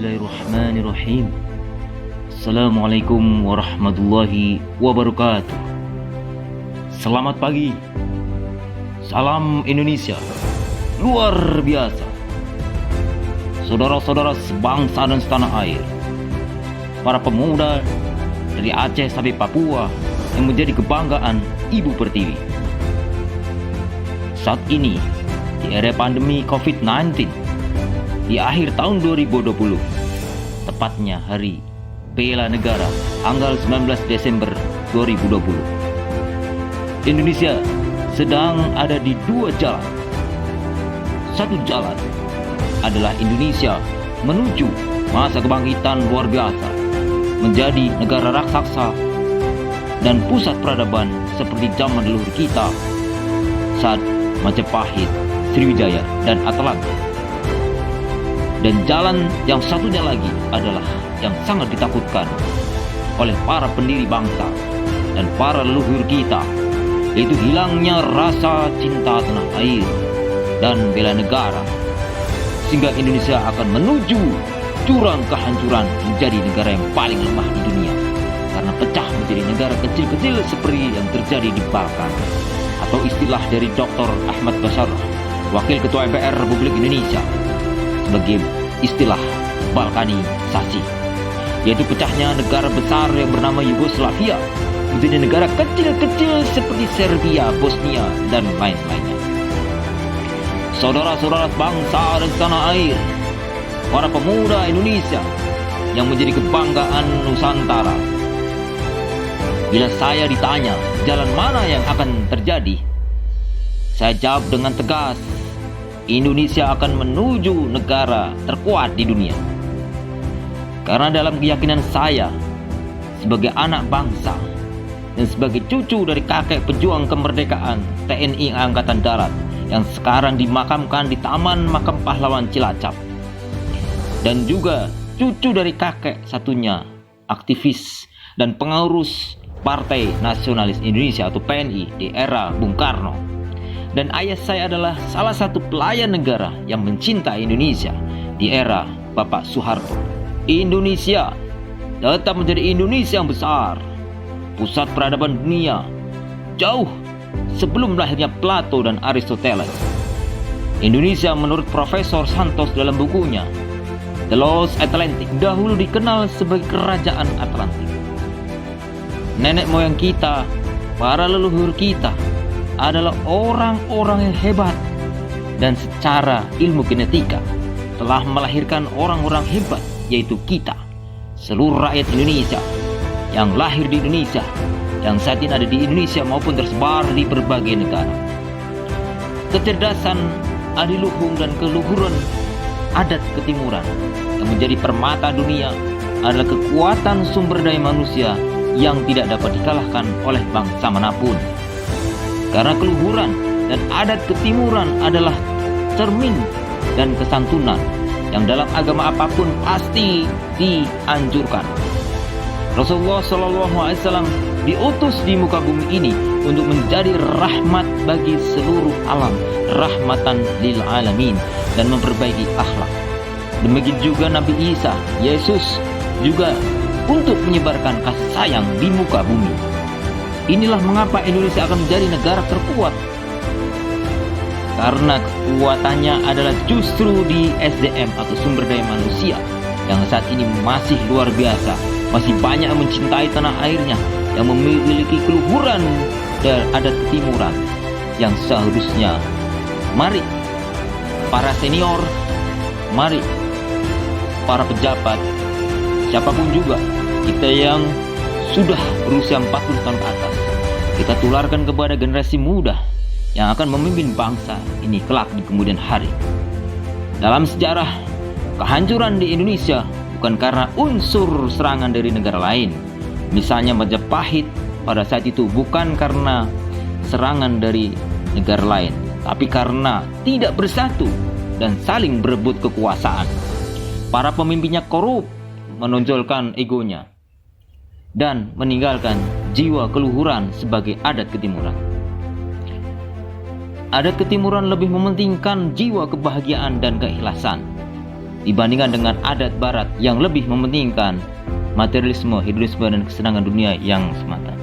Bismillahirrahmanirrahim. Assalamualaikum warahmatullahi wabarakatuh. Selamat pagi. Salam Indonesia luar biasa. Saudara-saudara sebangsa dan setanah air, para pemuda dari Aceh sampai Papua yang menjadi kebanggaan Ibu Pertiwi. Saat ini di era pandemi COVID-19, di akhir tahun 2020, tepatnya hari Bela Negara tanggal 19 Desember 2020, Indonesia sedang ada di dua jalan. Satu jalan adalah Indonesia menuju masa kebangkitan luar biasa, menjadi negara raksasa dan pusat peradaban seperti zaman leluhur kita saat Majapahit, Sriwijaya, dan Atalanta. Dan jalan yang satunya lagi adalah yang sangat ditakutkan oleh para pendiri bangsa dan para leluhur kita, yaitu hilangnya rasa cinta tanah air dan bela negara, sehingga Indonesia akan menuju jurang kehancuran menjadi negara yang paling lemah di dunia karena pecah menjadi negara kecil-kecil seperti yang terjadi di Balkan, atau istilah dari Dr. Ahmad Basarah, Wakil Ketua MPR Republik Indonesia, sebagai istilah Balkanisasi, yaitu pecahnya negara besar yang bernama Yugoslavia menjadi negara kecil-kecil seperti Serbia, Bosnia, dan lain-lainnya. Saudara-saudara bangsa dan tanah air, para pemuda Indonesia yang menjadi kebanggaan Nusantara, bila saya ditanya jalan mana yang akan terjadi, saya jawab dengan tegas, Indonesia akan menuju negara terkuat di dunia. Karena dalam keyakinan saya, sebagai anak bangsa dan sebagai cucu dari kakek pejuang kemerdekaan TNI Angkatan Darat yang sekarang dimakamkan di Taman Makam Pahlawan Cilacap, dan juga cucu dari kakek satunya, aktivis dan pengurus Partai Nasionalis Indonesia atau PNI di era Bung Karno, dan ayah saya adalah salah satu pelayan negara yang mencintai Indonesia di era Bapak Soeharto. Indonesia tetap menjadi Indonesia yang besar, pusat peradaban dunia, jauh sebelum lahirnya Plato dan Aristoteles. Indonesia menurut Profesor Santos dalam bukunya The Lost Atlantic dahulu dikenal sebagai Kerajaan Atlantik. Nenek moyang kita, para leluhur kita adalah orang-orang yang hebat, dan secara ilmu genetika telah melahirkan orang-orang hebat, yaitu kita, seluruh rakyat Indonesia yang lahir di Indonesia, yang saat ini ada di Indonesia maupun tersebar di berbagai negara. Kecerdasan, adiluhung, dan keluhuran adat ketimuran yang menjadi permata dunia adalah kekuatan sumber daya manusia yang tidak dapat dikalahkan oleh bangsa manapun. Karena keluhuran dan adat ketimuran adalah cermin dan kesantunan yang dalam agama apapun pasti dianjurkan. Rasulullah SAW diutus di muka bumi ini untuk menjadi rahmat bagi seluruh alam, rahmatan lil alamin, dan memperbaiki akhlak. Demikian juga Nabi Isa, Yesus, juga untuk menyebarkan kasih sayang di muka bumi. Inilah mengapa Indonesia akan menjadi negara terkuat, karena kekuatannya adalah justru di SDM atau sumber daya manusia yang saat ini masih luar biasa, masih banyak yang mencintai tanah airnya, yang memiliki keluhuran dan adat ketimuran yang seharusnya. Mari para senior, mari para pejabat, siapapun juga kita yang sudah berusia 40 tahun ke atas, kita tularkan kepada generasi muda yang akan memimpin bangsa ini kelak di kemudian hari. Dalam sejarah, kehancuran di Indonesia bukan karena unsur serangan dari negara lain. Misalnya Majapahit pada saat itu bukan karena serangan dari negara lain, tapi karena tidak bersatu dan saling berebut kekuasaan. Para pemimpinnya korup, menonjolkan egonya, dan meninggalkan jiwa keluhuran sebagai adat ketimuran. Adat ketimuran lebih mementingkan jiwa kebahagiaan dan keikhlasan. dibandingkan dengan adat barat yang lebih mementingkan materialisme, hedonisme, dan kesenangan dunia yang semata.